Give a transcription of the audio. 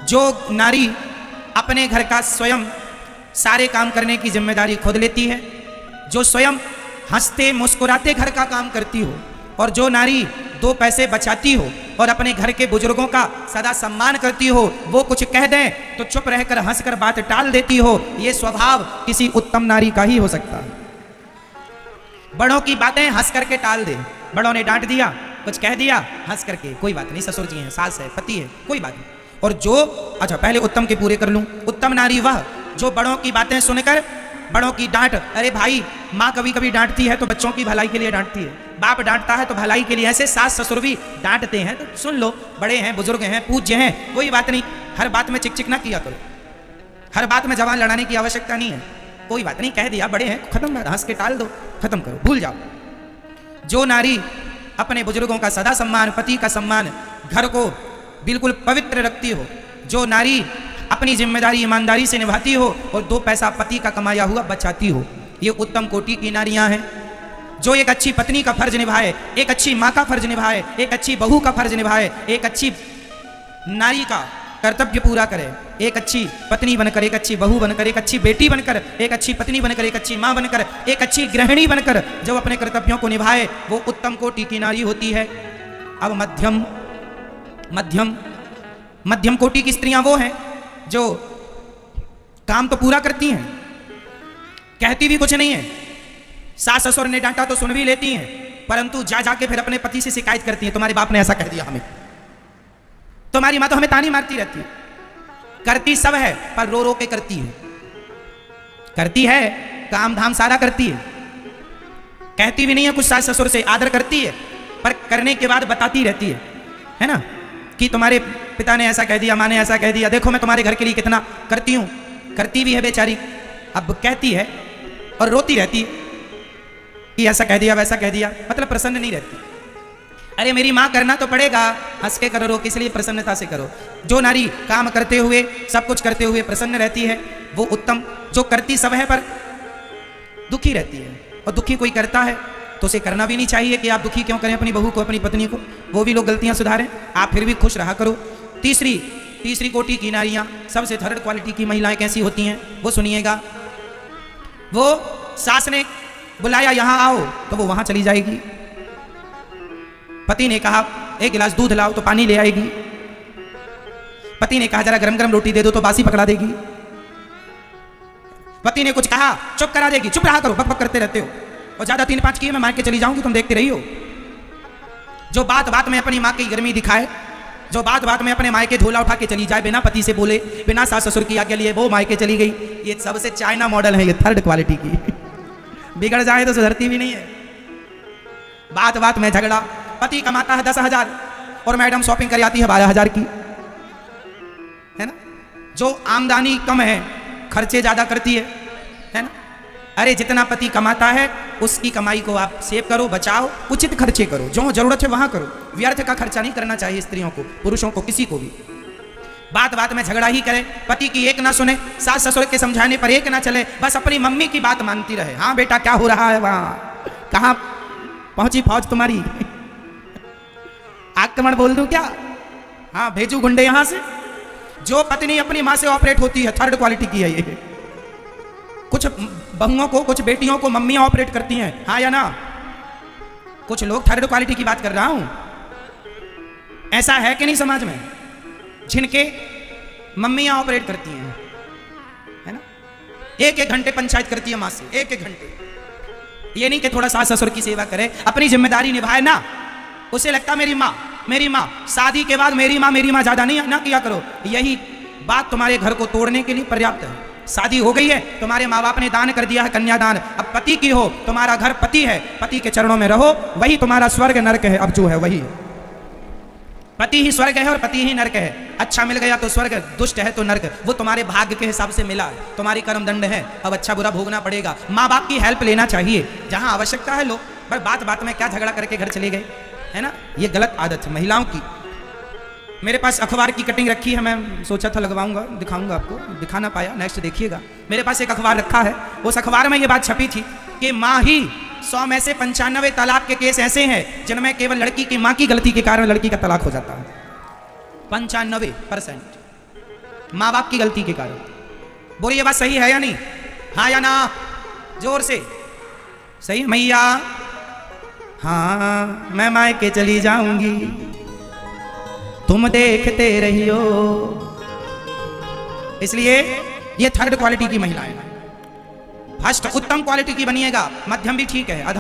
जो नारी अपने घर का स्वयं सारे काम करने की जिम्मेदारी खुद लेती है, जो स्वयं हंसते मुस्कुराते घर का काम करती हो, और जो नारी दो पैसे बचाती हो और अपने घर के बुजुर्गों का सदा सम्मान करती हो, वो कुछ कह दें तो चुप रहकर हंसकर बात टाल देती हो, ये स्वभाव किसी उत्तम नारी का ही हो सकता है। बड़ों की बातें हंस करके टाल दे, बड़ों ने डांट दिया, कुछ कह दिया, हंस करके कोई बात नहीं, ससुर जी हैं, सास है, पति है, कोई बात नहीं। और जो, अच्छा पहले उत्तम के पूरे कर लूं, उत्तम नारी वह जो बड़ों की बातें सुनकर, बड़ों की डांट, अरे भाई माँ कभी कभी डांटती है तो बच्चों की भलाई के लिए डांटती है, बाप डांटता है तो भलाई के लिए, ऐसे सास ससुर भी डांटते हैं तो सुन लो, बड़े हैं, बुजुर्ग हैं, पूज्य हैं, कोई बात नहीं, हर बात में चिक चिक ना किया करो, हर बात में जवान लड़ाने की आवश्यकता नहीं है, कोई बात नहीं, कह दिया, बड़े हैं, खत्म, हंस के टाल दो, खत्म करो, भूल जाओ। जो नारी अपने बुजुर्गों का सदा सम्मान, पति का सम्मान, घर को बिल्कुल पवित्र रखती हो, जो नारी अपनी जिम्मेदारी ईमानदारी से निभाती हो और दो पैसा पति का कमाया हुआ बचाती हो, ये उत्तम कोटि की नारियां हैं। जो एक अच्छी पत्नी का फर्ज निभाए, एक अच्छी माँ का फर्ज निभाए, एक अच्छी बहू का फर्ज निभाए, एक अच्छी नारी का कर्तव्य पूरा करे, एक अच्छी पत्नी बनकर, एक अच्छी बहू बनकर, एक अच्छी बेटी बनकर, एक अच्छी पत्नी बनकर, एक अच्छी माँ बनकर, एक अच्छी गृहिणी बनकर जो अपने कर्तव्यों को निभाए, वो उत्तम कोटि की नारी होती है। अब मध्यम मध्यम मध्यम कोटि की स्त्रियां वो हैं जो काम तो पूरा करती हैं, कहती भी कुछ नहीं है, सास ससुर ने डांटा तो सुन भी लेती हैं, परंतु जा जाके फिर अपने पति से शिकायत करती हैं, तुम्हारे बाप ने ऐसा कह दिया हमें, तुम्हारी माँ तो हमें तानी मारती रहती है। करती सब है पर रो रो के करती है, करती है काम धाम सारा करती है, कहती भी नहीं है कुछ सास ससुर से, आदर करती है पर करने के बाद बताती रहती है ना, कि तुम्हारे पिता ने ऐसा कह दिया, माँ ने ऐसा कह दिया, देखो मैं तुम्हारे घर के लिए कितना करती हूँ, करती भी है बेचारी, अब कहती है और रोती रहती है कि ऐसा कह दिया वैसा कह दिया, मतलब प्रसन्न नहीं रहती। अरे मेरी माँ करना तो पड़ेगा, हंस के करो, किस लिए, प्रसन्नता से करो। जो नारी काम करते हुए, सब कुछ करते हुए प्रसन्न रहती है वो उत्तम, जो करती सब है पर दुखी रहती है, और दुखी कोई करता है तो उसे करना भी नहीं चाहिए कि आप दुखी क्यों करें अपनी बहू को, अपनी पत्नी को, वो भी लोग गलतियां सुधारें, आप फिर भी खुश रहा करो। तीसरी कोटि की नारियां, सबसे थर्ड क्वालिटी की महिलाएं कैसी होती हैं वो सुनिएगा। वो सास ने बुलाया यहाँ आओ तो वो वहां चली जाएगी, पति ने कहा एक गिलास दूध लाओ तो पानी ले आएगी, पति ने कहा जरा गरम गरम रोटी दे दो तो बासी पकड़ा देगी, पति ने कुछ कहा चुप करा देगी, चुप रहा करो, बक बक करते रहते हो, और ज्यादा 3-5 किए मैं मायके चली जाऊंगी, तुम देखते रही हो। जो बात बात में अपनी माँ की गर्मी दिखाए, जो बात बात में अपने मायके झोला उठा के चली जाए, बिना पति से बोले, बिना सास ससुर की आज्ञा लिए वो मायके चली गई, ये सबसे चाइना मॉडल है, ये थर्ड क्वालिटी की बिगड़ जाए तो सुधरती भी नहीं है। बात बात में झगड़ा, पति कमाता है 10,000 और मैडम शॉपिंग कर आती है 12,000 की, है ना। जो आमदनी कम है खर्चे ज्यादा करती है ना। अरे जितना पति कमाता है उसकी कमाई को आप सेव करो, बचाओ, उचित खर्चे करो, जो जरूरत है वहां करो, व्यर्थ का खर्चा नहीं करना चाहिए स्त्रियों को, पुरुषों को, किसी को भी। बात बात में झगड़ा ही करे, पति की एक ना सुने, सास ससुर के समझाने पर एक ना चले, बस अपनी मम्मी की बात मानती रहे। हाँ बेटा क्या हो रहा है वहां, कहां पहुंची फौज तुम्हारी, आक्रमण बोल दूं क्या, हाँ भेजू गुंडे यहां से। जो पत्नी अपनी मां से ऑपरेट होती है थर्ड क्वालिटी की है ये। कुछ बहुओं को, कुछ बेटियों को मम्मियां ऑपरेट करती हैं, हाँ या ना। कुछ लोग थर्ड क्वालिटी की बात कर रहा हूं, ऐसा है कि नहीं समाज में, जिनके मम्मियां ऑपरेट करती हैं, है ना। 1-1 घंटे पंचायत करती है मां से, 1-1 घंटे। ये नहीं कि थोड़ा सास ससुर की सेवा करे, अपनी जिम्मेदारी निभाए ना। उसे लगता मेरी माँ, शादी के बाद मेरी माँ ज्यादा नहीं ना किया करो। यही बात तुम्हारे घर को तोड़ने के लिए पर्याप्त है। शादी हो गई है, तुम्हारे माँ बाप ने दान कर दिया है कन्यादान, अब पति की हो, तुम्हारा घर पति है, पति के चरणों में रहो, वही तुम्हारा स्वर्ग नरक है। अब जो है वही पति ही स्वर्ग है और पति ही नरक है। अच्छा मिल गया तो स्वर्ग, दुष्ट है तो नरक, वो तुम्हारे भाग्य के हिसाब से मिला, तुम्हारी कर्म दंड है, अब अच्छा बुरा भोगना पड़ेगा। माँ बाप की हेल्प लेना चाहिए, जहाँ आवश्यकता है लो, पर बात बात में क्या झगड़ा करके घर चले गए, है ना। ये गलत आदत है महिलाओं की। मेरे पास अखबार की कटिंग रखी है, मैं सोचा था लगवाऊंगा, दिखाऊंगा आपको, दिखा ना पाया, नेक्स्ट देखिएगा। मेरे पास एक अखबार रखा है, उस अखबार में ये बात छपी थी कि माँ ही 100 में से 95 तलाक के केस ऐसे हैं जिनमें केवल लड़की की माँ की गलती के कारण लड़की का तलाक हो जाता है। 95%। माँ बाप की गलती के कारण। बोलिए ये बात सही है या नहीं? हाँ या ना? जोर से। सही है मैया? हाँ मैं मायके चली जाऊंगी, तुम देखते रहियो। इसलिए ये थर्ड क्वालिटी की महिला है। फर्स्ट उत्तम क्वालिटी की बनिएगा, मध्यम भी ठीक है,